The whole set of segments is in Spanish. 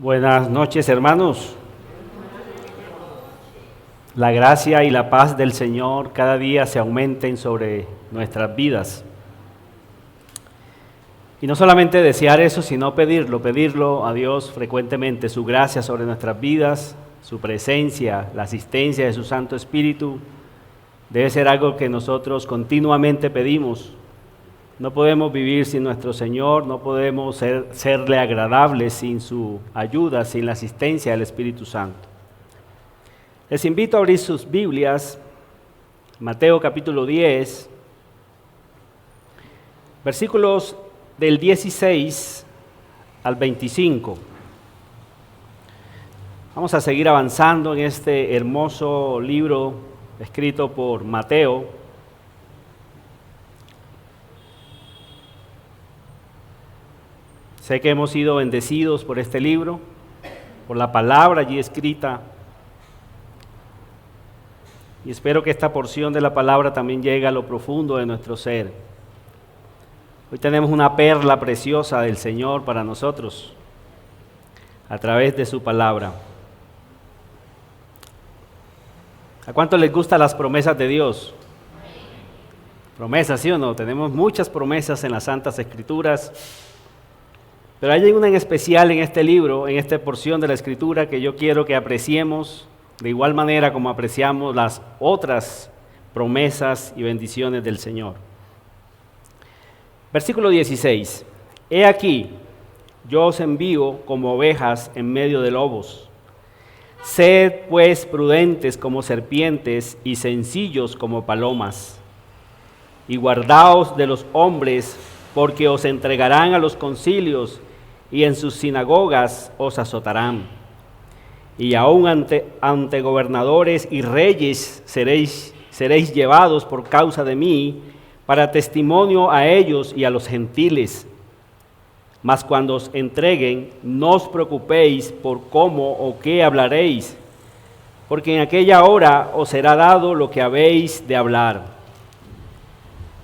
Buenas noches, hermanos. La gracia y la paz del Señor cada día se aumenten sobre nuestras vidas. Y no solamente desear eso, sino pedirlo a Dios frecuentemente, su gracia sobre nuestras vidas, su presencia, la asistencia de su Santo Espíritu, debe ser algo que nosotros continuamente pedimos. No podemos vivir sin nuestro Señor, no podemos serle agradables sin su ayuda, sin la asistencia del Espíritu Santo. Les invito a abrir sus Biblias, Mateo capítulo 10, versículos del 16 al 25. Vamos a seguir avanzando en este hermoso libro escrito por Mateo. Sé que hemos sido bendecidos por este libro, por la palabra allí escrita, y espero que esta porción de la palabra también llegue a lo profundo de nuestro ser. Hoy tenemos una perla preciosa del Señor para nosotros, a través de su palabra. ¿A cuánto les gustan las promesas de Dios? Promesas, ¿sí o no? Tenemos muchas promesas en las Santas Escrituras. Pero hay una en especial en este libro, en esta porción de la Escritura, que yo quiero que apreciemos de igual manera como apreciamos las otras promesas y bendiciones del Señor. Versículo 16. He aquí, yo os envío como ovejas en medio de lobos. Sed pues prudentes como serpientes y sencillos como palomas. Y guardaos de los hombres, porque os entregarán a los concilios y en sus sinagogas os azotarán. Y aún ante gobernadores y reyes seréis llevados por causa de mí, para testimonio a ellos y a los gentiles. Mas cuando os entreguen, no os preocupéis por cómo o qué hablaréis, porque en aquella hora os será dado lo que habéis de hablar.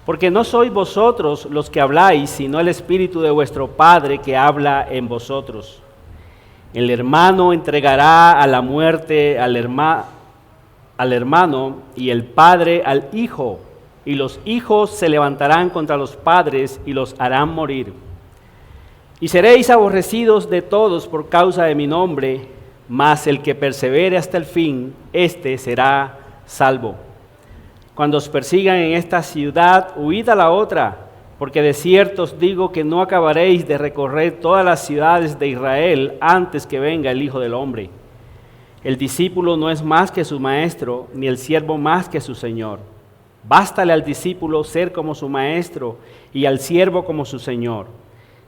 Porque no sois vosotros los que habláis, sino el Espíritu de vuestro Padre que habla en vosotros. El hermano entregará a la muerte al hermano, y el padre al hijo, y los hijos se levantarán contra los padres y los harán morir. Y seréis aborrecidos de todos por causa de mi nombre, mas el que persevere hasta el fin, éste será salvo. Cuando os persigan en esta ciudad, huid a la otra, porque de cierto os digo que no acabaréis de recorrer todas las ciudades de Israel antes que venga el Hijo del Hombre. El discípulo no es más que su maestro, ni el siervo más que su señor. Bástale al discípulo ser como su maestro y al siervo como su señor.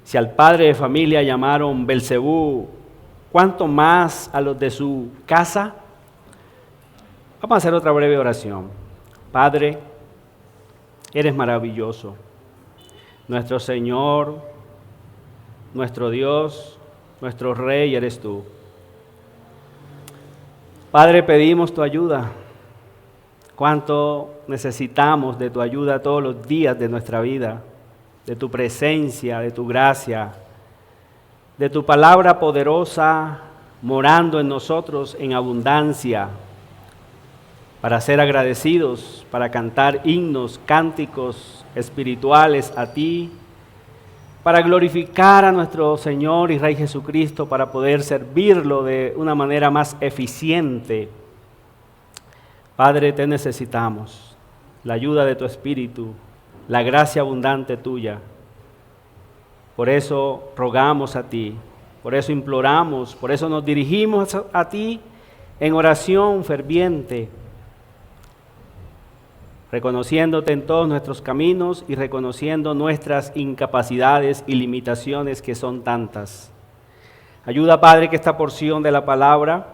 Si al padre de familia llamaron Belcebú, ¿cuánto más a los de su casa? Vamos a hacer otra breve oración. Padre, eres maravilloso, nuestro Señor, nuestro Dios, nuestro Rey eres tú. Padre, pedimos tu ayuda. Cuánto necesitamos de tu ayuda todos los días de nuestra vida, de tu presencia, de tu gracia, de tu palabra poderosa morando en nosotros en abundancia, para ser agradecidos, para cantar himnos, cánticos espirituales a ti, para glorificar a nuestro Señor y Rey Jesucristo, para poder servirlo de una manera más eficiente. Padre, te necesitamos, la ayuda de tu Espíritu, la gracia abundante tuya. Por eso rogamos a ti, por eso imploramos, por eso nos dirigimos a ti en oración ferviente, reconociéndote en todos nuestros caminos y reconociendo nuestras incapacidades y limitaciones que son tantas. Ayuda, Padre, que esta porción de la palabra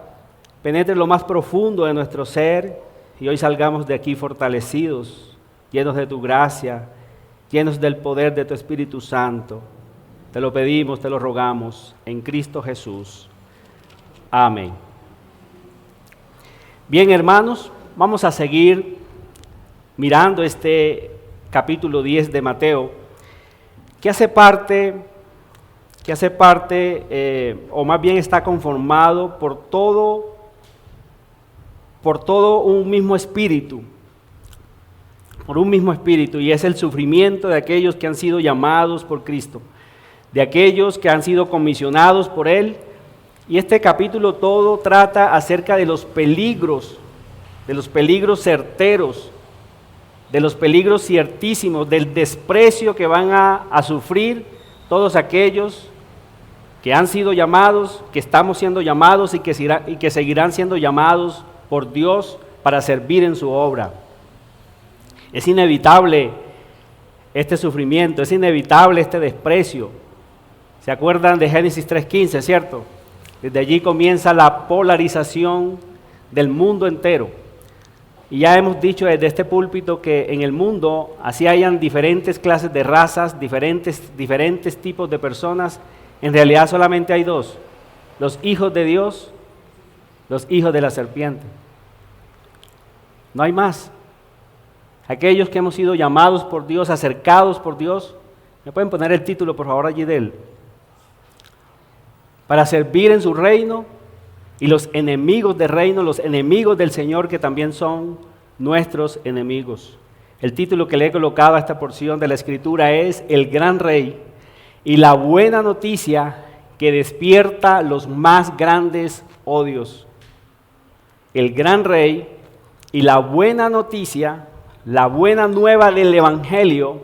penetre lo más profundo de nuestro ser y hoy salgamos de aquí fortalecidos, llenos de tu gracia, llenos del poder de tu Espíritu Santo. Te lo pedimos, te lo rogamos, en Cristo Jesús. Amén. Bien, hermanos, vamos a seguir mirando este capítulo 10 de Mateo, que hace parte que hace parte, o más bien está conformado por todo un mismo espíritu, y es el sufrimiento de aquellos que han sido llamados por Cristo, de aquellos que han sido comisionados por Él. Y este capítulo todo trata acerca de los peligros certeros, de los peligros ciertísimos, del desprecio que van a sufrir todos aquellos que han sido llamados, que estamos siendo llamados y que seguirán siendo llamados por Dios para servir en su obra. Es inevitable este sufrimiento, es inevitable este desprecio. ¿Se acuerdan de Génesis 3:15, cierto? Desde allí comienza la polarización del mundo entero. Y ya hemos dicho desde este púlpito que en el mundo, así hayan diferentes clases de razas, diferentes tipos de personas, en realidad solamente hay dos: los hijos de Dios, los hijos de la serpiente. No hay más. Aquellos que hemos sido llamados por Dios, acercados por Dios. ¿Me pueden poner el título, por favor, allí de él? Para servir en su reino, y los enemigos del reino, los enemigos del Señor, que también son nuestros enemigos. El título que le he colocado a esta porción de la Escritura es El Gran Rey y la buena noticia que despierta los más grandes odios. El Gran Rey y la buena noticia, la buena nueva del Evangelio,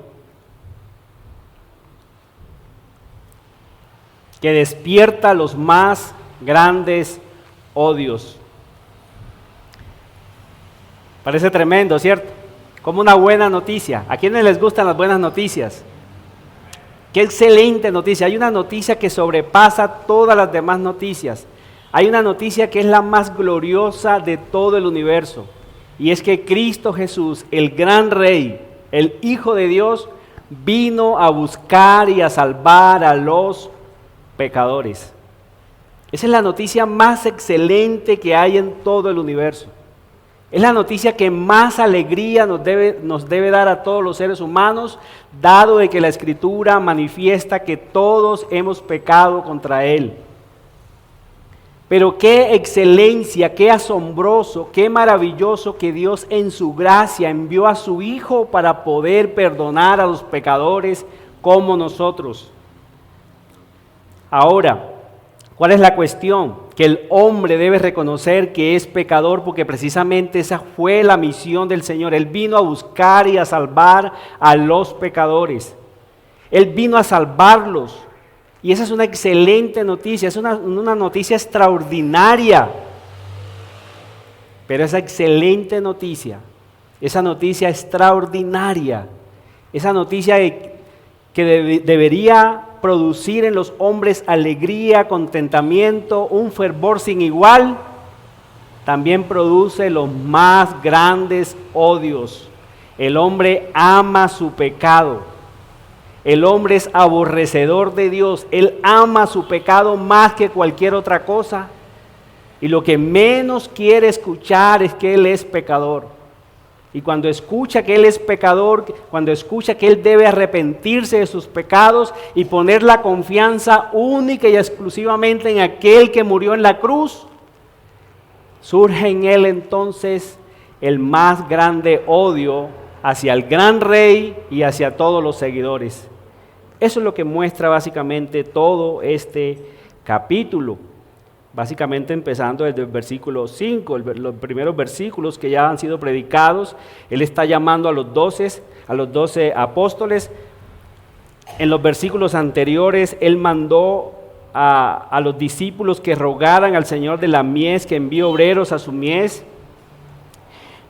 que despierta los más grandes odios. Parece tremendo, ¿cierto? Como una buena noticia. ¿A quiénes les gustan las buenas noticias? Qué excelente noticia. Hay una noticia que sobrepasa todas las demás noticias. Hay una noticia que es la más gloriosa de todo el universo. Y es que Cristo Jesús, el gran Rey, el Hijo de Dios, vino a buscar y a salvar a los pecadores. Esa es la noticia más excelente que hay en todo el universo. Es la noticia que más alegría nos debe dar a todos los seres humanos, dado de que la Escritura manifiesta que todos hemos pecado contra Él. Pero qué excelencia, qué asombroso, qué maravilloso que Dios en su gracia envió a su Hijo para poder perdonar a los pecadores como nosotros. Ahora, ¿cuál es la cuestión? Que el hombre debe reconocer que es pecador, porque precisamente esa fue la misión del Señor. Él vino a buscar y a salvar a los pecadores. Él vino a salvarlos. Y esa es una excelente noticia, es una noticia extraordinaria. Pero esa excelente noticia, esa noticia extraordinaria, esa noticia que debería producir en los hombres alegría, contentamiento, un fervor sin igual, también produce los más grandes odios. El hombre ama su pecado. El hombre es aborrecedor de Dios. Él ama su pecado más que cualquier otra cosa. Y lo que menos quiere escuchar es que él es pecador. Y cuando escucha que él es pecador, cuando escucha que él debe arrepentirse de sus pecados y poner la confianza única y exclusivamente en aquel que murió en la cruz, surge en él entonces el más grande odio hacia el gran Rey y hacia todos los seguidores. Eso es lo que muestra básicamente todo este capítulo. Básicamente empezando desde el versículo 5, los primeros versículos que ya han sido predicados. Él está llamando a los 12 apóstoles. En los versículos anteriores, él mandó a los discípulos que rogaran al Señor de la mies, que envíe obreros a su mies.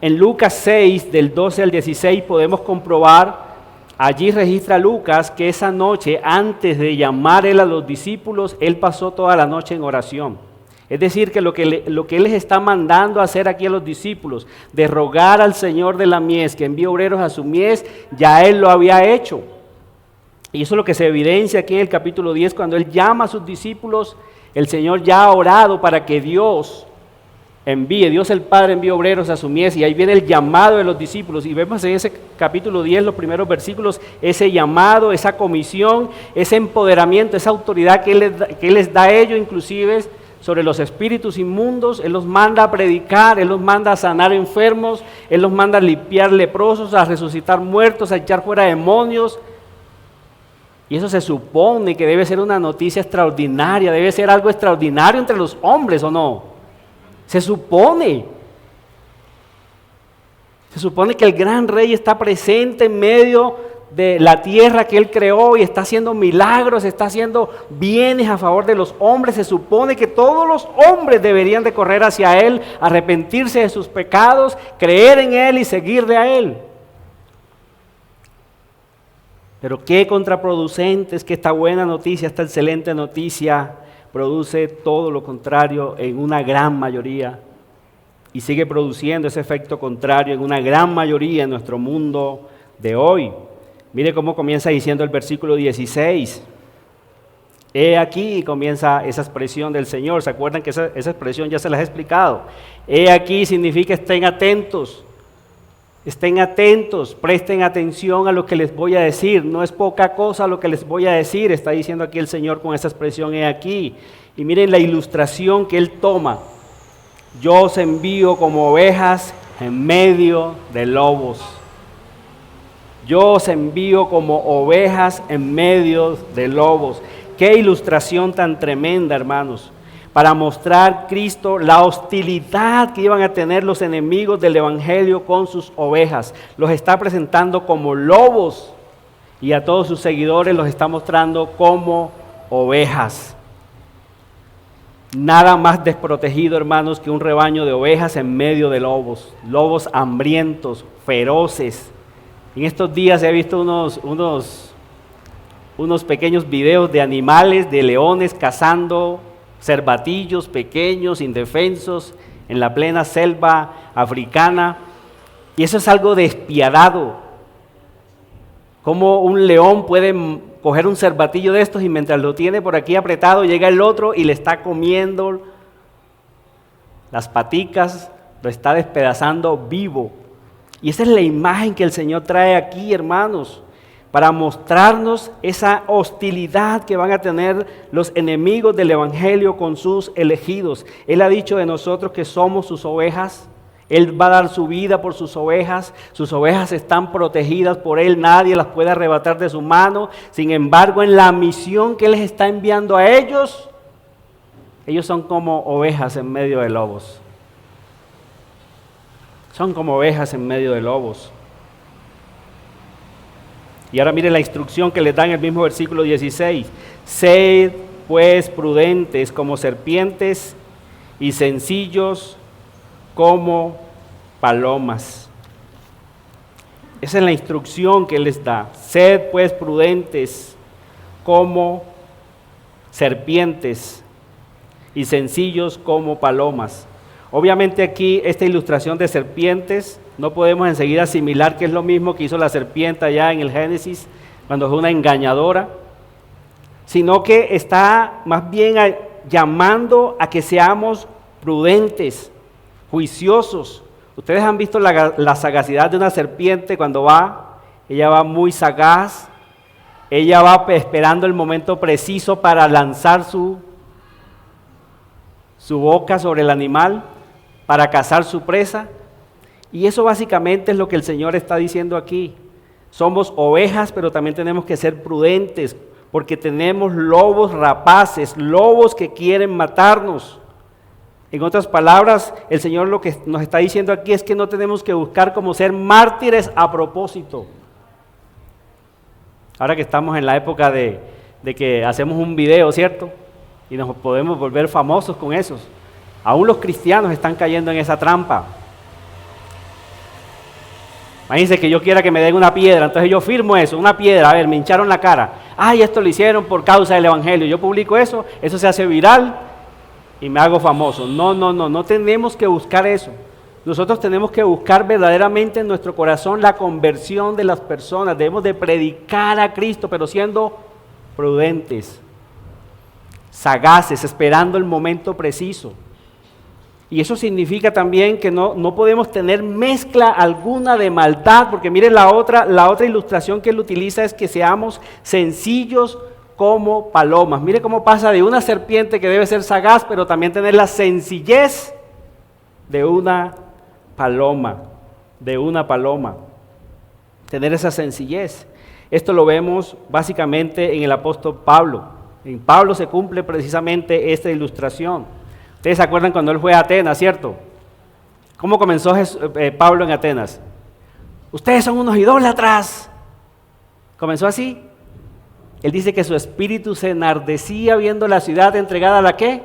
En Lucas 6, del 12 al 16, podemos comprobar, allí registra Lucas que esa noche, antes de llamar él a los discípulos, él pasó toda la noche en oración. Es decir, que lo que él les está mandando a hacer aquí a los discípulos, de rogar al Señor de la mies que envíe obreros a su mies, ya él lo había hecho. Y eso es lo que se evidencia aquí en el capítulo 10, cuando él llama a sus discípulos. El Señor ya ha orado para que Dios Dios el Padre envía obreros a su mies, y ahí viene el llamado de los discípulos, y vemos en ese capítulo 10, los primeros versículos, ese llamado, esa comisión, ese empoderamiento, esa autoridad que Él les da a ellos, inclusive sobre los espíritus inmundos. Él los manda a predicar, Él los manda a sanar enfermos, Él los manda a limpiar leprosos, a resucitar muertos, a echar fuera demonios. Y eso se supone que debe ser una noticia extraordinaria, debe ser algo extraordinario entre los hombres, ¿o no? Se supone que el gran rey está presente en medio de la tierra que Él creó y está haciendo milagros, está haciendo bienes a favor de los hombres. Se supone que todos los hombres deberían de correr hacia Él, arrepentirse de sus pecados, creer en Él y seguirle a Él. Pero qué contraproducente es que esta buena noticia, esta excelente noticia, produce todo lo contrario en una gran mayoría, y sigue produciendo ese efecto contrario en una gran mayoría en nuestro mundo de hoy. Mire cómo comienza diciendo el versículo 16. He aquí, y comienza esa expresión del Señor. ¿Se acuerdan que esa expresión ya se las he explicado? He aquí significa estén atentos, presten atención a lo que les voy a decir. No es poca cosa lo que les voy a decir, está diciendo aquí el Señor con esa expresión, he aquí. Y miren la ilustración que Él toma. Yo os envío como ovejas en medio de lobos. Yo os envío como ovejas en medio de lobos. Qué ilustración tan tremenda, hermanos, para mostrar Cristo la hostilidad que iban a tener los enemigos del Evangelio con sus ovejas. Los está presentando como lobos, y a todos sus seguidores los está mostrando como ovejas. Nada más desprotegido, hermanos, que un rebaño de ovejas en medio de lobos. Lobos hambrientos, feroces. En estos días he visto unos pequeños videos de animales, de leones cazando cervatillos pequeños, indefensos, en la plena selva africana. Y eso es algo despiadado. Cómo un león puede coger un cervatillo de estos y mientras lo tiene por aquí apretado, llega el otro y le está comiendo las paticas, lo está despedazando vivo. Y esa es la imagen que el Señor trae aquí, hermanos, para mostrarnos esa hostilidad que van a tener los enemigos del Evangelio con sus elegidos. Él ha dicho de nosotros que somos sus ovejas. Él va a dar su vida por sus ovejas están protegidas por Él, nadie las puede arrebatar de su mano. Sin embargo, en la misión que Él les está enviando a ellos, ellos son como ovejas en medio de lobos. Son como ovejas en medio de lobos. Y ahora mire la instrucción que les da en el mismo versículo 16. Sed pues prudentes como serpientes y sencillos como palomas. Esa es la instrucción que Él les da. Sed pues prudentes como serpientes y sencillos como palomas. Obviamente aquí esta ilustración de serpientes no podemos enseguida asimilar que es lo mismo que hizo la serpiente allá en el Génesis cuando fue una engañadora, sino que está más bien llamando a que seamos prudentes, juiciosos. Ustedes han visto la sagacidad de una serpiente cuando ella va muy sagaz, ella va esperando el momento preciso para lanzar su boca sobre el animal, para cazar su presa. Y eso básicamente es lo que el Señor está diciendo aquí. Somos ovejas, pero también tenemos que ser prudentes, porque tenemos lobos rapaces, lobos que quieren matarnos. En otras palabras, el Señor lo que nos está diciendo aquí es que no tenemos que buscar como ser mártires a propósito. Ahora que estamos en la época de que hacemos un video, ¿cierto? Y nos podemos volver famosos con esos. Aún los cristianos están cayendo en esa trampa. Imagínense que yo quiera que me den una piedra, entonces yo firmo eso, una piedra, a ver, me hincharon la cara. Ay, esto lo hicieron por causa del Evangelio. Yo publico eso se hace viral y me hago famoso. No tenemos que buscar eso. Nosotros tenemos que buscar verdaderamente en nuestro corazón la conversión de las personas. Debemos de predicar a Cristo, pero siendo prudentes, sagaces, esperando el momento preciso. Y eso significa también que no podemos tener mezcla alguna de maldad, porque miren la otra ilustración que él utiliza es que seamos sencillos como palomas. Mire cómo pasa de una serpiente que debe ser sagaz, pero también tener la sencillez de una paloma, tener esa sencillez. Esto lo vemos básicamente en el apóstol Pablo. En Pablo se cumple precisamente esta ilustración. Ustedes se acuerdan cuando él fue a Atenas, ¿cierto? ¿Cómo comenzó Pablo en Atenas? Ustedes son unos idólatras. Comenzó así. Él dice que su espíritu se enardecía viendo la ciudad entregada a ¿la qué?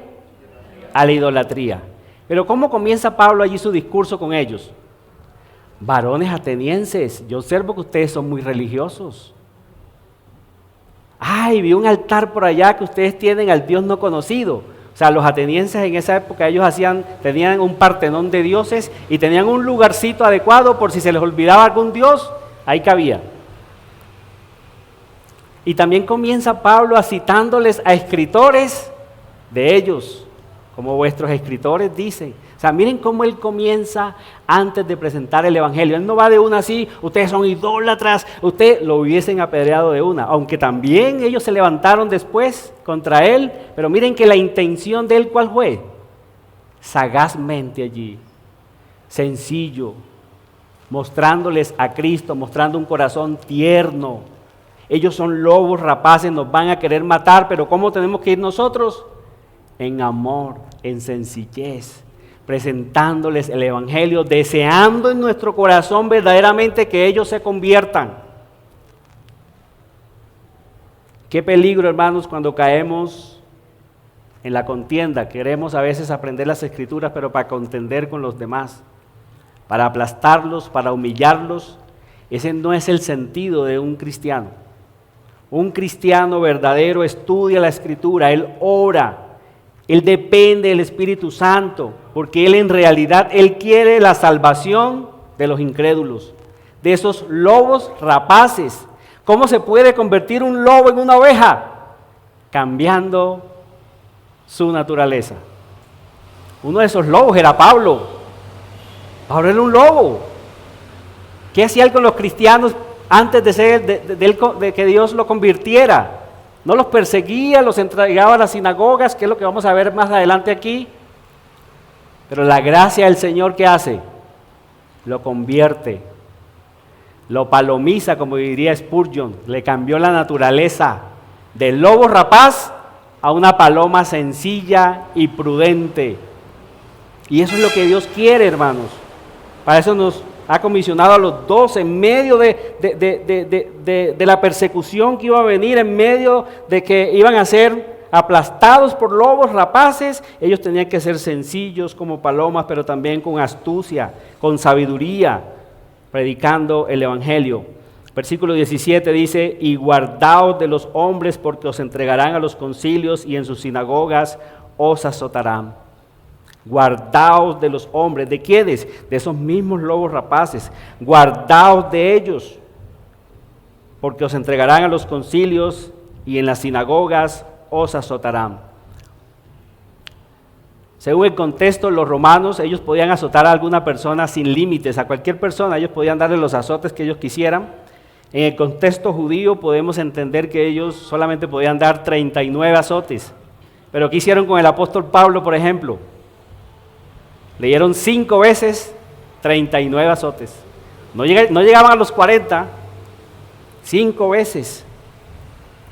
A la idolatría. Pero ¿cómo comienza Pablo allí su discurso con ellos? Varones atenienses, yo observo que ustedes son muy religiosos. Ay, vi un altar por allá que ustedes tienen al Dios no conocido. O sea, los atenienses en esa época ellos tenían un partenón de dioses y tenían un lugarcito adecuado por si se les olvidaba algún dios, ahí cabía. Y también comienza Pablo citándoles a escritores de ellos, como vuestros escritores dicen. O sea, miren cómo él comienza antes de presentar el evangelio. Él no va de una así, ustedes son idólatras, ustedes lo hubiesen apedreado de una. Aunque también ellos se levantaron después contra él, pero miren que la intención de él, ¿cuál fue? Sagazmente allí, sencillo, mostrándoles a Cristo, mostrando un corazón tierno. Ellos son lobos rapaces, nos van a querer matar, pero ¿cómo tenemos que ir nosotros? En amor, en sencillez, presentándoles el evangelio, deseando en nuestro corazón verdaderamente que ellos se conviertan. Qué peligro, hermanos, cuando caemos en la contienda. Queremos a veces aprender las escrituras, pero para contender con los demás, para aplastarlos, para humillarlos. Ese no es el sentido de un cristiano. Un cristiano verdadero estudia la escritura, él ora. Él depende del Espíritu Santo, porque él en realidad, él quiere la salvación de los incrédulos, de esos lobos rapaces. ¿Cómo se puede convertir un lobo en una oveja? Cambiando su naturaleza. Uno de esos lobos era Pablo. Pablo era un lobo. ¿Qué hacía él con los cristianos antes de que Dios lo convirtiera? No los perseguía, los entregaba a las sinagogas, que es lo que vamos a ver más adelante aquí. Pero la gracia del Señor, ¿qué hace? Lo convierte, lo palomiza, como diría Spurgeon, le cambió la naturaleza del lobo rapaz a una paloma sencilla y prudente. Y eso es lo que Dios quiere, hermanos. Para eso nos ha comisionado a los dos en medio de la persecución que iba a venir, en medio de que iban a ser aplastados por lobos rapaces. Ellos tenían que ser sencillos como palomas, pero también con astucia, con sabiduría, predicando el evangelio. Versículo 17 dice: y guardaos de los hombres, porque os entregarán a los concilios y en sus sinagogas os azotarán. Guardaos de los hombres. ¿De quiénes? De esos mismos lobos rapaces. Guardaos de ellos, porque os entregarán a los concilios y en las sinagogas os azotarán. Según el contexto, los romanos, ellos podían azotar a alguna persona sin límites, a cualquier persona, ellos podían darle los azotes que ellos quisieran. En el contexto judío podemos entender que ellos solamente podían dar 39 azotes. Pero ¿qué hicieron con el apóstol Pablo, por ejemplo? Le dieron 5 veces 39 azotes. No llegaban a los 40, 5 veces.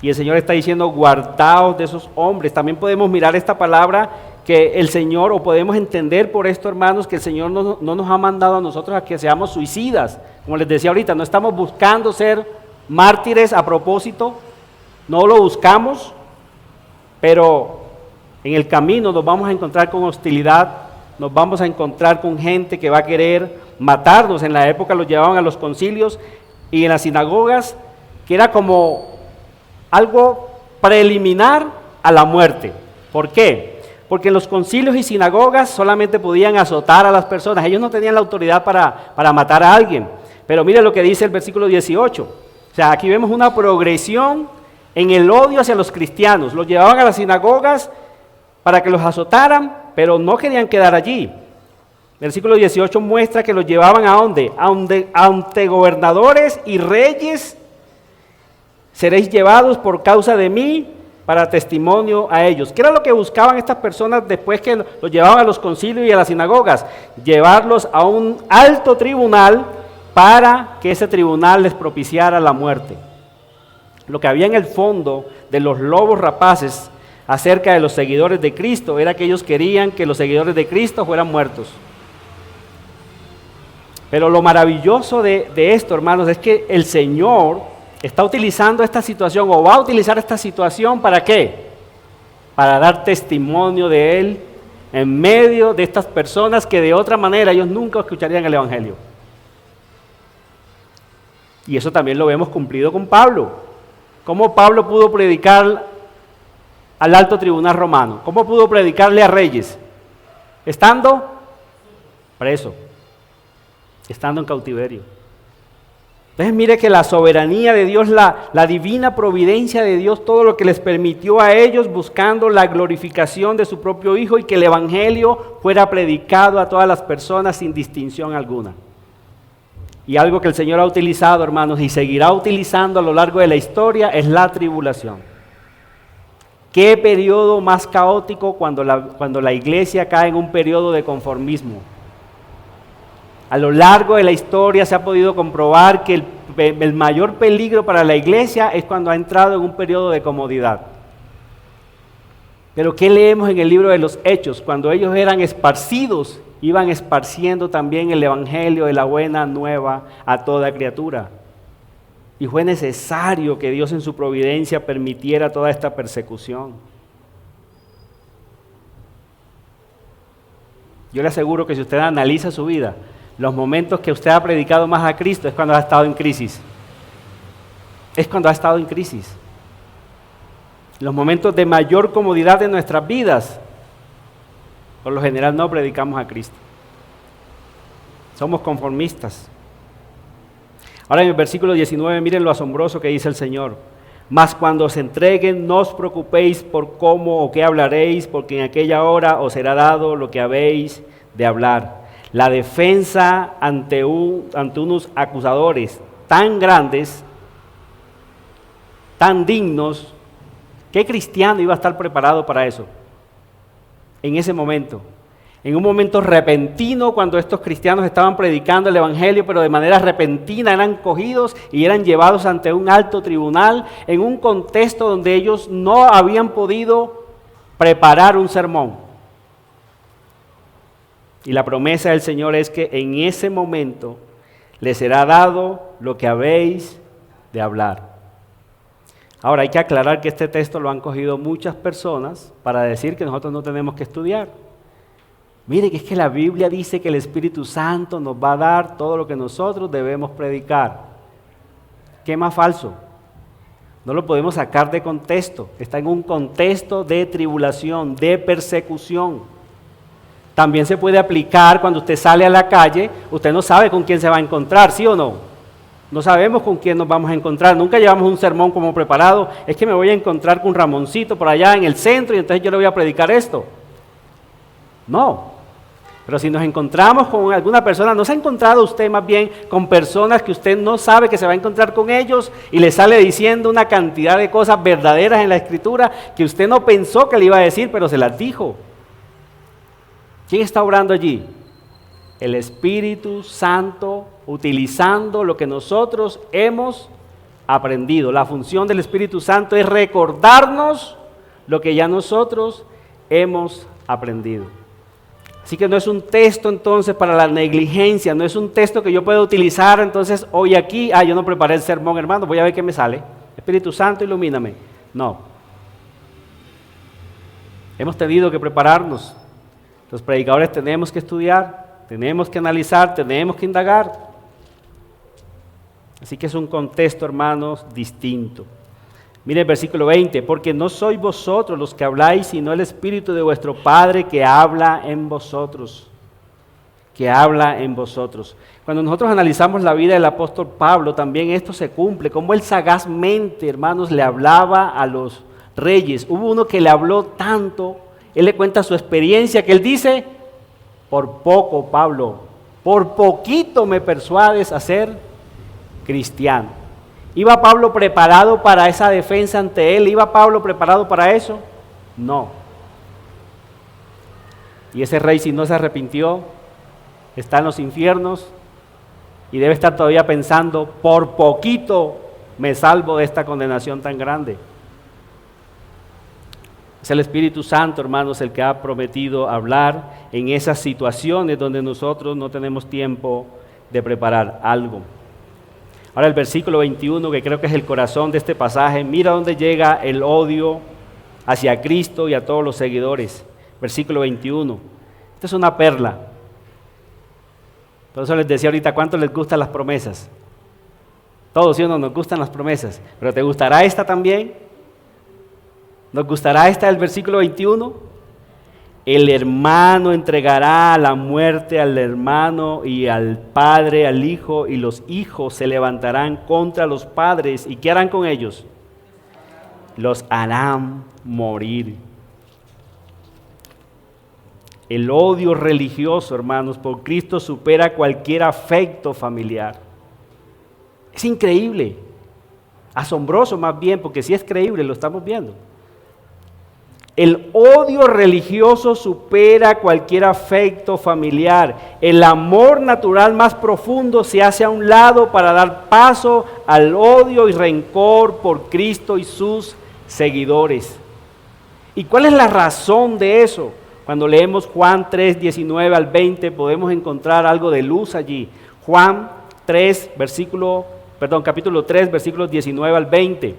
Y el Señor está diciendo: guardaos de esos hombres. También podemos mirar esta palabra que el Señor, o podemos entender por esto, hermanos, que el Señor no nos ha mandado a nosotros a que seamos suicidas. Como les decía ahorita, no estamos buscando ser mártires a propósito, no lo buscamos, pero en el camino nos vamos a encontrar con hostilidad, nos vamos a encontrar con gente que va a querer matarnos. En la época los llevaban a los concilios y en las sinagogas, que era como algo preliminar a la muerte. ¿Por qué? Porque en los concilios y sinagogas solamente podían azotar a las personas. Ellos no tenían la autoridad para matar a alguien. Pero mire lo que dice el versículo 18. O sea, aquí vemos una progresión en el odio hacia los cristianos. Los llevaban a las sinagogas para que los azotaran, pero no querían quedar allí. Versículo 18 muestra que los llevaban ¿a dónde? Ante gobernadores y reyes seréis llevados por causa de mí para testimonio a ellos. ¿Qué era lo que buscaban estas personas después que los llevaban a los concilios y a las sinagogas? Llevarlos a un alto tribunal para que ese tribunal les propiciara la muerte. Lo que había en el fondo de los lobos rapaces acerca de los seguidores de Cristo era que ellos querían que los seguidores de Cristo fueran muertos. Pero lo maravilloso de esto, hermanos, es que el Señor está utilizando esta situación o va a utilizar esta situación ¿para qué? Para dar testimonio de Él en medio de estas personas que de otra manera ellos nunca escucharían el Evangelio. Y eso también lo vemos cumplido con Pablo. ¿Cómo Pablo pudo predicar al alto tribunal romano? ¿Cómo pudo predicarle a reyes? Estando preso, estando en cautiverio. Entonces mire que la soberanía de Dios, la divina providencia de Dios, todo lo que les permitió a ellos buscando la glorificación de su propio Hijo y que el Evangelio fuera predicado a todas las personas sin distinción alguna. Y algo que el Señor ha utilizado, hermanos, y seguirá utilizando a lo largo de la historia es la tribulación. ¿Qué periodo más caótico cuando la iglesia cae en un periodo de conformismo? A lo largo de la historia se ha podido comprobar que el mayor peligro para la iglesia es cuando ha entrado en un periodo de comodidad. Pero ¿qué leemos en el libro de los Hechos? Cuando ellos eran esparcidos, iban esparciendo también el evangelio de la buena nueva a toda criatura. Y fue necesario que Dios en su providencia permitiera toda esta persecución. Yo le aseguro que si usted analiza su vida, los momentos que usted ha predicado más a Cristo es cuando ha estado en crisis. Es cuando ha estado en crisis. Los momentos de mayor comodidad de nuestras vidas, por lo general no predicamos a Cristo. Somos conformistas. Ahora en el versículo 19, miren lo asombroso que dice el Señor. Mas cuando os entreguen, no os preocupéis por cómo o qué hablaréis, porque en aquella hora os será dado lo que habéis de hablar. La defensa ante unos acusadores tan grandes, tan dignos, ¿qué cristiano iba a estar preparado para eso? En ese momento, en un momento repentino, cuando estos cristianos estaban predicando el Evangelio, pero de manera repentina eran cogidos y eran llevados ante un alto tribunal, en un contexto donde ellos no habían podido preparar un sermón. Y la promesa del Señor es que en ese momento les será dado lo que habéis de hablar. Ahora hay que aclarar que este texto lo han cogido muchas personas para decir que nosotros no tenemos que estudiar. Mire que es que la Biblia dice que el Espíritu Santo nos va a dar todo lo que nosotros debemos predicar. ¿Qué más falso? No lo podemos sacar de contexto. Está en un contexto de tribulación, de persecución. También se puede aplicar cuando usted sale a la calle, usted no sabe con quién se va a encontrar, ¿sí o no? No sabemos con quién nos vamos a encontrar, nunca llevamos un sermón como preparado, es que me voy a encontrar con Ramoncito por allá en el centro y entonces yo le voy a predicar esto. No, pero si nos encontramos con alguna persona, ¿no se ha encontrado usted más bien con personas que usted no sabe que se va a encontrar con ellos y le sale diciendo una cantidad de cosas verdaderas en la Escritura que usted no pensó que le iba a decir, pero se las dijo? ¿Quién está obrando allí? El Espíritu Santo, utilizando lo que nosotros hemos aprendido. La función del Espíritu Santo es recordarnos lo que ya nosotros hemos aprendido. Así que no es un texto entonces para la negligencia, no es un texto que yo pueda utilizar entonces hoy aquí, yo no preparé el sermón, hermano, voy a ver qué me sale. Espíritu Santo, ilumíname. No. Hemos tenido que prepararnos. Los predicadores tenemos que estudiar, tenemos que analizar, tenemos que indagar. Así que es un contexto, hermanos, distinto. Mire el versículo 20, porque no sois vosotros los que habláis, sino el Espíritu de vuestro Padre que habla en vosotros. Que habla en vosotros. Cuando nosotros analizamos la vida del apóstol Pablo, también esto se cumple, como él sagazmente, hermanos, le hablaba a los reyes. Hubo uno que le habló tanto. Él le cuenta su experiencia, que él dice, por poco, Pablo, por poquito me persuades a ser cristiano. ¿Iba Pablo preparado para esa defensa ante él? ¿Iba Pablo preparado para eso? No. Y ese rey, si no se arrepintió, está en los infiernos y debe estar todavía pensando, por poquito me salvo de esta condenación tan grande. Es el Espíritu Santo, hermanos, el que ha prometido hablar en esas situaciones donde nosotros no tenemos tiempo de preparar algo. Ahora el versículo 21, que creo que es el corazón de este pasaje, mira dónde llega el odio hacia Cristo y a todos los seguidores. Versículo 21. Esta es una perla. Por eso les decía ahorita, ¿cuánto les gustan las promesas? Todos, ¿sí o no? Nos gustan las promesas. ¿Pero te gustará esta también? ¿Nos gustará esta del versículo 21? El hermano entregará a la muerte al hermano y al padre, al hijo, y los hijos se levantarán contra los padres. ¿Y qué harán con ellos? Los harán morir. El odio religioso, hermanos, por Cristo supera cualquier afecto familiar. Es increíble, asombroso más bien, porque si es creíble, lo estamos viendo. El odio religioso supera cualquier afecto familiar. El amor natural más profundo se hace a un lado para dar paso al odio y rencor por Cristo y sus seguidores. ¿Y cuál es la razón de eso? Cuando leemos Juan 3, 19 al 20, podemos encontrar algo de luz allí. Juan 3, capítulo 3, versículos 19 al 20.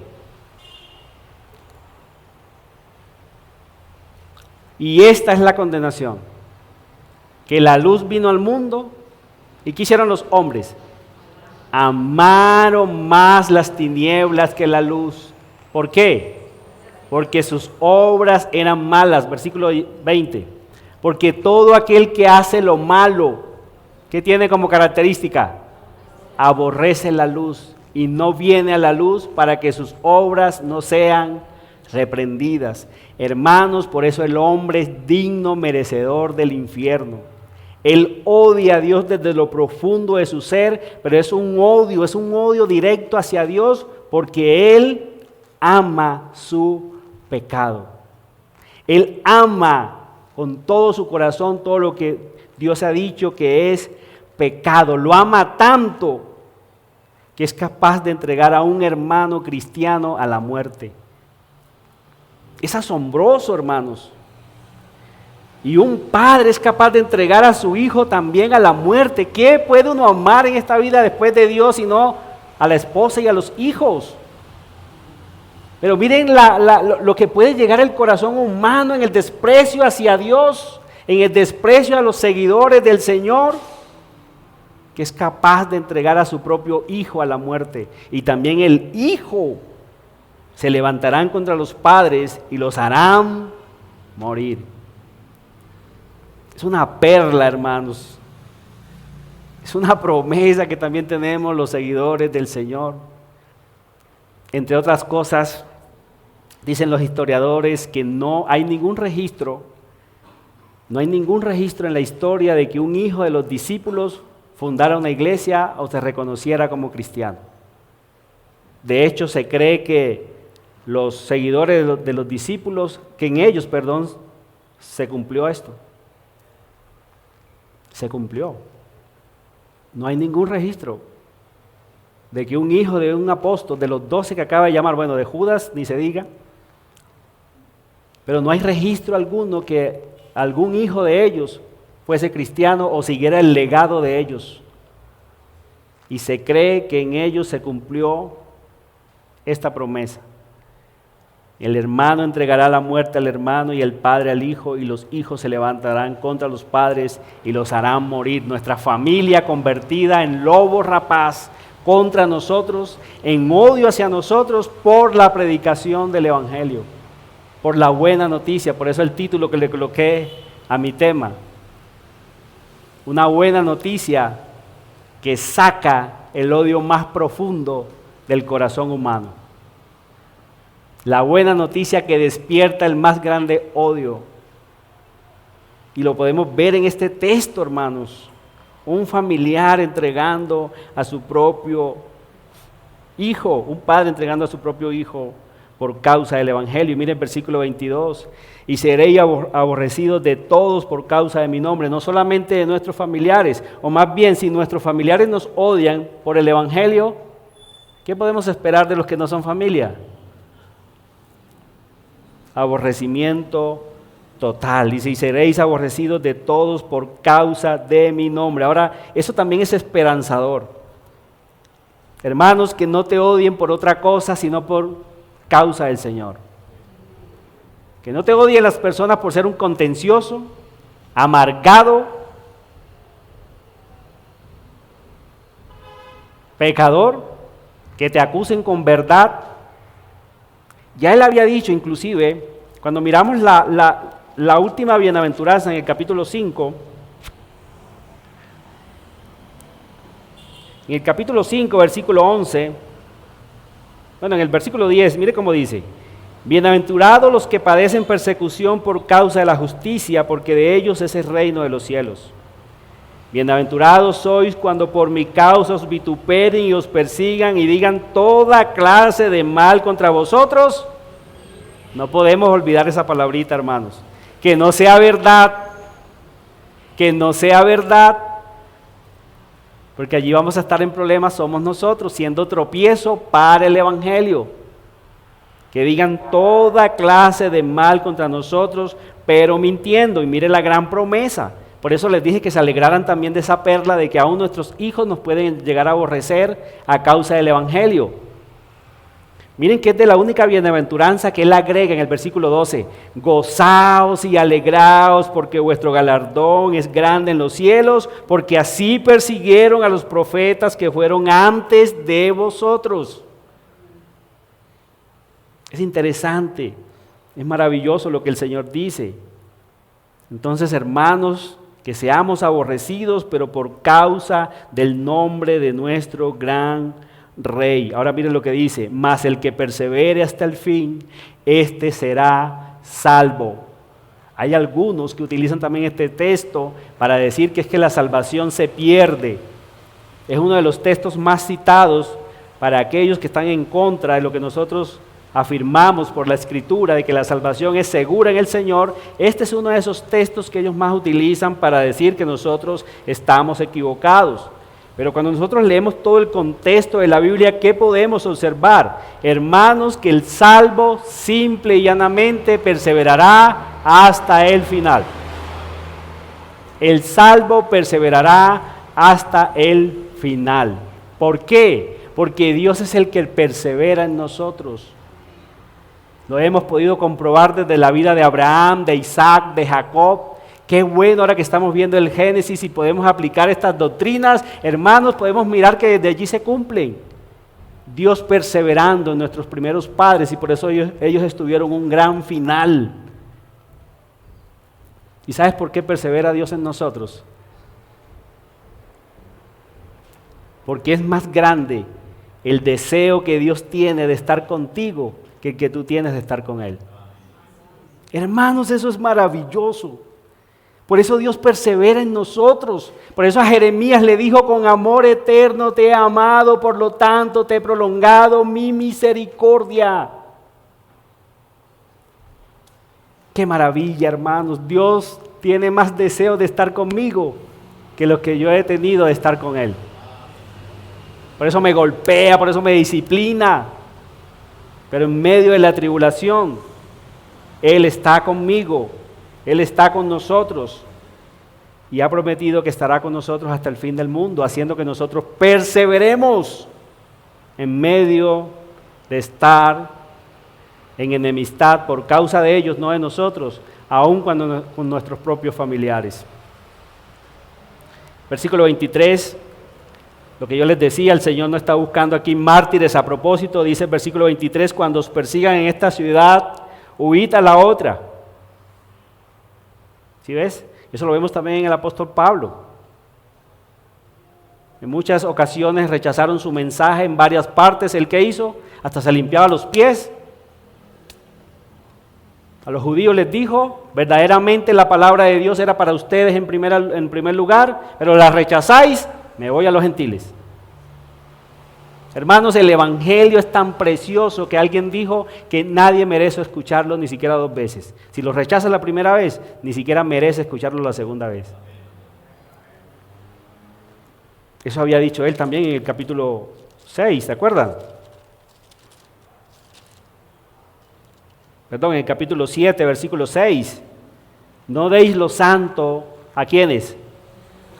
Y esta es la condenación, que la luz vino al mundo, ¿y qué hicieron los hombres? Amaron más las tinieblas que la luz. ¿Por qué? Porque sus obras eran malas. Versículo 20. Porque todo aquel que hace lo malo, ¿qué tiene como característica? Aborrece la luz y no viene a la luz para que sus obras no sean reprendidas. Hermanos, por eso el hombre es digno merecedor del infierno. Él odia a Dios desde lo profundo de su ser, pero es un odio directo hacia Dios porque Él ama su pecado. Él ama con todo su corazón todo lo que Dios ha dicho que es pecado. Lo ama tanto que es capaz de entregar a un hermano cristiano a la muerte. Es asombroso, hermanos. Y un padre es capaz de entregar a su hijo también a la muerte. ¿Qué puede uno amar en esta vida después de Dios sino a la esposa y a los hijos? Pero miren lo que puede llegar el corazón humano en el desprecio hacia Dios, en el desprecio a los seguidores del Señor, que es capaz de entregar a su propio hijo a la muerte. Y también el hijo se levantarán contra los padres y los harán morir. Es una perla, hermanos. Es una promesa que también tenemos los seguidores del Señor. Entre otras cosas, dicen los historiadores que no hay ningún registro en la historia de que un hijo de los discípulos fundara una iglesia o se reconociera como cristiano. De hecho, se cree que los seguidores de los discípulos, que en ellos, se cumplió esto. Se cumplió. No hay ningún registro de que un hijo de un apóstol, de los 12 que acaba de llamar, de Judas ni se diga, pero no hay registro alguno que algún hijo de ellos fuese cristiano o siguiera el legado de ellos. Y se cree que en ellos se cumplió esta promesa. El hermano entregará la muerte al hermano y el padre al hijo, y los hijos se levantarán contra los padres y los harán morir. Nuestra familia convertida en lobo rapaz contra nosotros, en odio hacia nosotros por la predicación del Evangelio, por la buena noticia. Por eso el título que le coloqué a mi tema, una buena noticia que saca el odio más profundo del corazón humano. La buena noticia que despierta el más grande odio. Y lo podemos ver en este texto, hermanos. Un familiar entregando a su propio hijo, un padre entregando a su propio hijo por causa del evangelio. Y miren el versículo 22. Y seréis aborrecidos de todos por causa de mi nombre, no solamente de nuestros familiares, o más bien si nuestros familiares nos odian por el evangelio, ¿qué podemos esperar de los que no son familia? Aborrecimiento total. Dice, y seréis aborrecidos de todos por causa de mi nombre. Ahora, eso también es esperanzador. Hermanos, que no te odien por otra cosa, sino por causa del Señor. Que no te odien las personas por ser un contencioso, amargado, pecador, que te acusen con verdad. Ya él había dicho, inclusive, cuando miramos la última bienaventuranza en el capítulo 5, en el capítulo 5, versículo 11, bueno, en el versículo 10, mire cómo dice: bienaventurados los que padecen persecución por causa de la justicia, porque de ellos es el reino de los cielos. Bienaventurados sois cuando por mi causa os vituperen y os persigan y digan toda clase de mal contra vosotros. No podemos olvidar esa palabrita, hermanos. Que no sea verdad, que no sea verdad, porque allí vamos a estar en problemas, somos nosotros, siendo tropiezo para el evangelio. Que digan toda clase de mal contra nosotros, pero mintiendo. Y mire la gran promesa. Por eso les dije que se alegraran también de esa perla de que aún nuestros hijos nos pueden llegar a aborrecer a causa del evangelio. Miren que es de la única bienaventuranza que él agrega en el versículo 12. Gozaos y alegraos porque vuestro galardón es grande en los cielos, porque así persiguieron a los profetas que fueron antes de vosotros. Es interesante, es maravilloso lo que el Señor dice. Entonces, hermanos, que seamos aborrecidos, pero por causa del nombre de nuestro gran Rey. Ahora miren lo que dice: mas el que persevere hasta el fin, este será salvo. Hay algunos que utilizan también este texto para decir que es que la salvación se pierde. Es uno de los textos más citados para aquellos que están en contra de lo que nosotros afirmamos por la Escritura, de que la salvación es segura en el Señor. Este es uno de esos textos que ellos más utilizan para decir que nosotros estamos equivocados. Pero cuando nosotros leemos todo el contexto de la Biblia, ¿qué podemos observar? Hermanos, que el salvo simple y llanamente perseverará hasta el final. El salvo perseverará hasta el final. ¿Por qué? Porque Dios es el que persevera en nosotros. Lo hemos podido comprobar desde la vida de Abraham, de Isaac, de Jacob. Qué bueno ahora que estamos viendo el Génesis y podemos aplicar estas doctrinas, hermanos, podemos mirar que desde allí se cumplen. Dios perseverando en nuestros primeros padres y por eso ellos estuvieron un gran final. ¿Y sabes por qué persevera Dios en nosotros? Porque es más grande el deseo que Dios tiene de estar contigo que el que tú tienes de estar con Él. Hermanos, eso es maravilloso. Por eso Dios persevera en nosotros. Por eso a Jeremías le dijo: con amor eterno te he amado, por lo tanto te he prolongado mi misericordia. Qué maravilla, hermanos. Dios tiene más deseo de estar conmigo que lo que yo he tenido de estar con Él. Por eso me golpea, por eso me disciplina. Pero en medio de la tribulación, Él está conmigo. Él está con nosotros y ha prometido que estará con nosotros hasta el fin del mundo, haciendo que nosotros perseveremos en medio de estar en enemistad por causa de ellos, no de nosotros, aun cuando con nuestros propios familiares. Versículo 23, lo que yo les decía, el Señor no está buscando aquí mártires a propósito. Dice el versículo 23, cuando os persigan en esta ciudad, huid a la otra. ¿Sí ves? Eso lo vemos también en el apóstol Pablo. En muchas ocasiones rechazaron su mensaje en varias partes. ¿El qué hizo? Hasta se limpiaba los pies. A los judíos les dijo, verdaderamente la palabra de Dios era para ustedes en primer lugar, pero la rechazáis, me voy a los gentiles. Hermanos, el evangelio es tan precioso que alguien dijo que nadie merece escucharlo ni siquiera 2 veces. Si lo rechazas la primera vez, ni siquiera merece escucharlo la segunda vez. Eso había dicho él también en el capítulo 6, ¿se acuerdan? Perdón, en el capítulo 7, versículo 6. No deis lo santo, ¿a quiénes?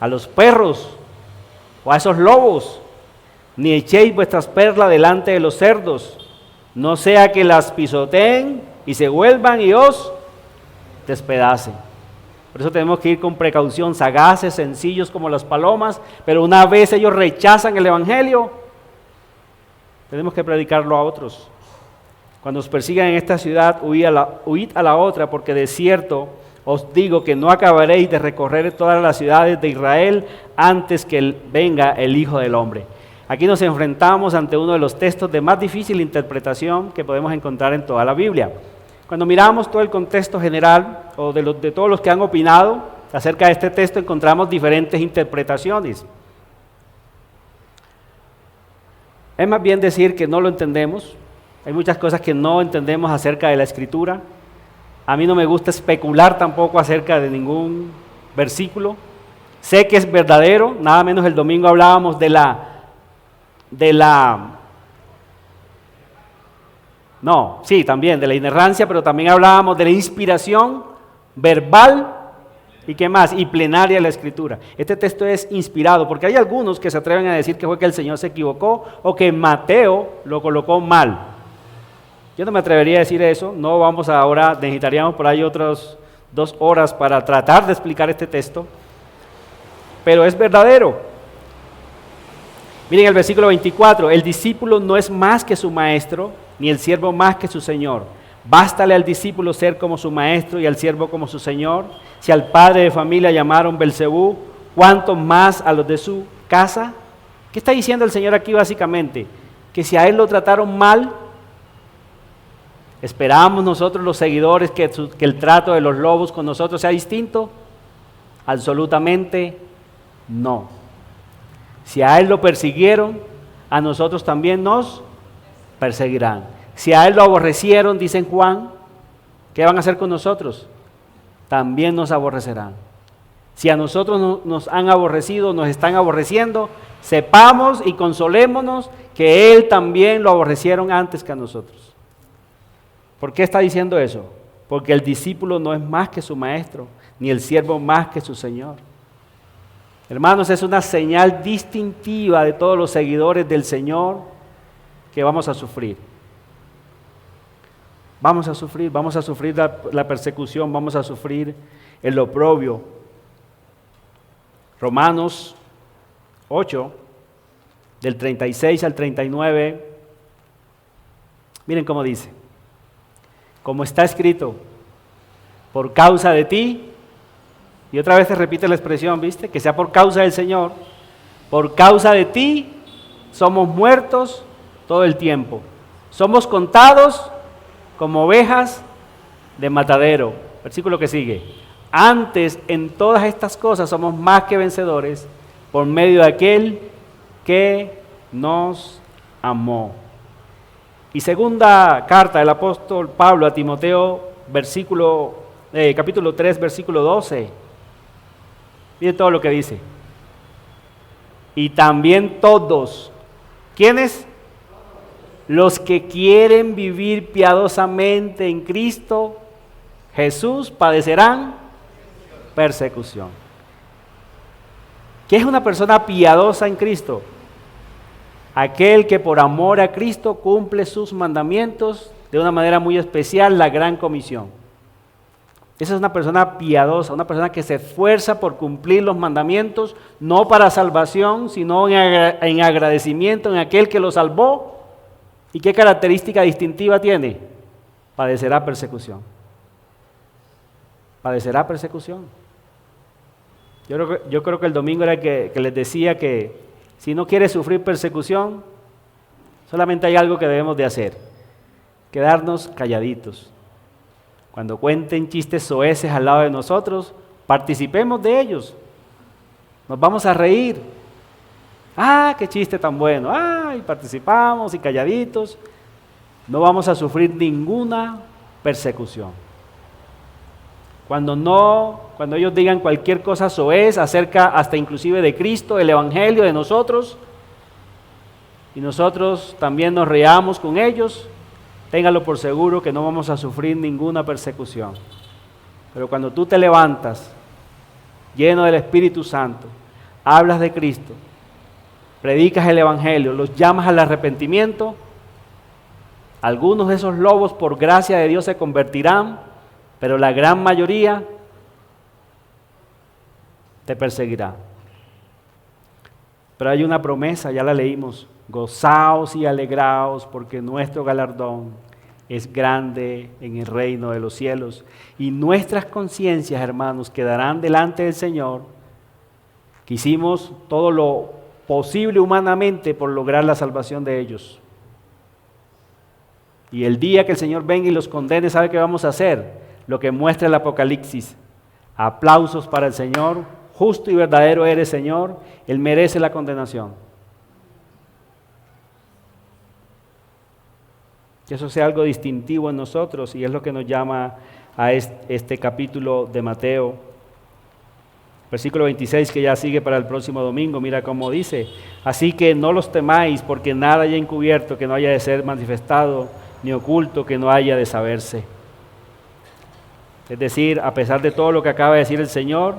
A los perros o a esos lobos. Ni echéis vuestras perlas delante de los cerdos, no sea que las pisoteen y se vuelvan y os despedacen. Por eso tenemos que ir con precaución, sagaces, sencillos como las palomas, pero una vez ellos rechazan el evangelio, tenemos que predicarlo a otros. Cuando os persigan en esta ciudad, huid a la otra, porque de cierto os digo que no acabaréis de recorrer todas las ciudades de Israel antes que venga el Hijo del Hombre. Aquí nos enfrentamos ante uno de los textos de más difícil interpretación que podemos encontrar en toda la Biblia. Cuando miramos todo el contexto general, o de todos los que han opinado acerca de este texto, encontramos diferentes interpretaciones. Es más bien decir que no lo entendemos. Hay muchas cosas que no entendemos acerca de la Escritura. A mí no me gusta especular tampoco acerca de ningún versículo. Sé que es verdadero, nada menos el domingo hablábamos de la inerrancia, pero también hablábamos de la inspiración verbal y qué más, y plenaria de la Escritura. Este texto es inspirado, porque hay algunos que se atreven a decir que fue que el Señor se equivocó o que Mateo lo colocó mal. Yo no me atrevería a decir eso, no vamos ahora, necesitaríamos por ahí otras 2 horas para tratar de explicar este texto, pero es verdadero. Miren el versículo 24, el discípulo no es más que su maestro, ni el siervo más que su señor. Bástale al discípulo ser como su maestro y al siervo como su señor. Si al padre de familia llamaron Belcebú, ¿cuánto más a los de su casa? ¿Qué está diciendo el Señor aquí básicamente? Que si a él lo trataron mal, ¿esperamos nosotros los seguidores que el trato de los lobos con nosotros sea distinto? Absolutamente no. Si a él lo persiguieron, a nosotros también nos perseguirán. Si a él lo aborrecieron, dicen Juan, ¿qué van a hacer con nosotros? También nos aborrecerán. Si a nosotros nos han aborrecido, nos están aborreciendo, sepamos y consolémonos que él también lo aborrecieron antes que a nosotros. ¿Por qué está diciendo eso? Porque el discípulo no es más que su maestro, ni el siervo más que su señor. Hermanos, es una señal distintiva de todos los seguidores del Señor que vamos a sufrir. Vamos a sufrir la persecución, vamos a sufrir el oprobio. Romanos 8, del 36 al 39, miren cómo dice. Como está escrito, por causa de ti, y otra vez se repite la expresión, ¿viste? Que sea por causa del Señor. Por causa de ti somos muertos todo el tiempo. Somos contados como ovejas de matadero. Versículo que sigue. Antes, en todas estas cosas somos más que vencedores por medio de aquel que nos amó. Y segunda carta del apóstol Pablo a Timoteo, capítulo 3, versículo 12. Miren todo lo que dice. Y también todos, ¿quiénes? Los que quieren vivir piadosamente en Cristo Jesús padecerán persecución. ¿Qué es una persona piadosa en Cristo? Aquel que por amor a Cristo cumple sus mandamientos de una manera muy especial, la gran comisión. Esa es una persona piadosa, una persona que se esfuerza por cumplir los mandamientos, no para salvación, sino en agradecimiento en aquel que lo salvó. ¿Y qué característica distintiva tiene? Padecerá persecución. Padecerá persecución. Yo creo que el domingo era que les decía que si no quieres sufrir persecución, solamente hay algo que debemos de hacer: quedarnos calladitos. Cuando cuenten chistes soeces al lado de nosotros, participemos de ellos. Nos vamos a reír. ¡Ah, qué chiste tan bueno! ¡Ah! Y participamos y calladitos. No vamos a sufrir ninguna persecución. Cuando ellos digan cualquier cosa soez acerca hasta inclusive de Cristo, el Evangelio, de nosotros, y nosotros también nos reamos con ellos, téngalo por seguro que no vamos a sufrir ninguna persecución. Pero cuando tú te levantas, lleno del Espíritu Santo, hablas de Cristo, predicas el Evangelio, los llamas al arrepentimiento, algunos de esos lobos por gracia de Dios se convertirán, pero la gran mayoría te perseguirá. Pero hay una promesa, ya la leímos: gozaos y alegraos porque nuestro galardón es grande en el reino de los cielos. Y nuestras conciencias, hermanos, quedarán delante del Señor, que hicimos todo lo posible humanamente por lograr la salvación de ellos. Y el día que el Señor venga y los condene, ¿sabe qué vamos a hacer? Lo que muestra el Apocalipsis: aplausos para el Señor, justo y verdadero eres, Señor, Él merece la condenación. Que eso sea algo distintivo en nosotros, y es lo que nos llama a este capítulo de Mateo. Versículo 26, que ya sigue para el próximo domingo, mira cómo dice: así que no los temáis, porque nada haya encubierto que no haya de ser manifestado, ni oculto que no haya de saberse. Es decir, a pesar de todo lo que acaba de decir el Señor,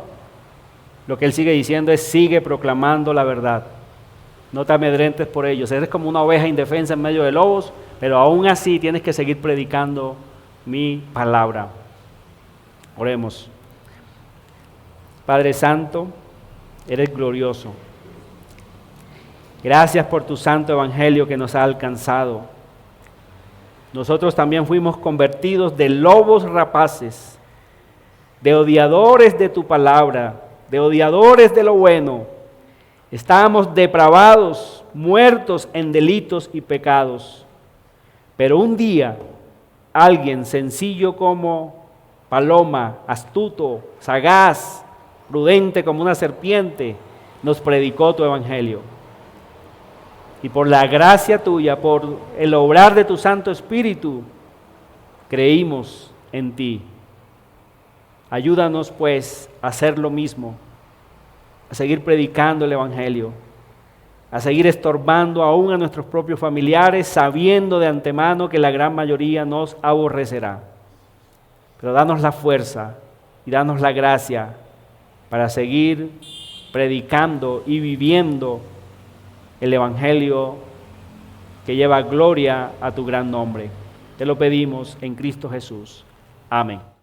lo que Él sigue diciendo es: sigue proclamando la verdad. No te amedrentes por ellos. Eres como una oveja indefensa en medio de lobos, pero aún así tienes que seguir predicando mi palabra. Oremos. Padre Santo, eres glorioso. Gracias por tu santo evangelio que nos ha alcanzado. Nosotros también fuimos convertidos de lobos rapaces, de odiadores de tu palabra, de odiadores de lo bueno. Estábamos depravados, muertos en delitos y pecados. Pero un día, alguien sencillo como paloma, astuto, sagaz, prudente como una serpiente, nos predicó tu evangelio. Y por la gracia tuya, por el obrar de tu Santo Espíritu, creímos en ti. Ayúdanos pues a hacer lo mismo, a seguir predicando el evangelio, a seguir estorbando aún a nuestros propios familiares, sabiendo de antemano que la gran mayoría nos aborrecerá. Pero danos la fuerza y danos la gracia para seguir predicando y viviendo el evangelio que lleva gloria a tu gran nombre. Te lo pedimos en Cristo Jesús. Amén.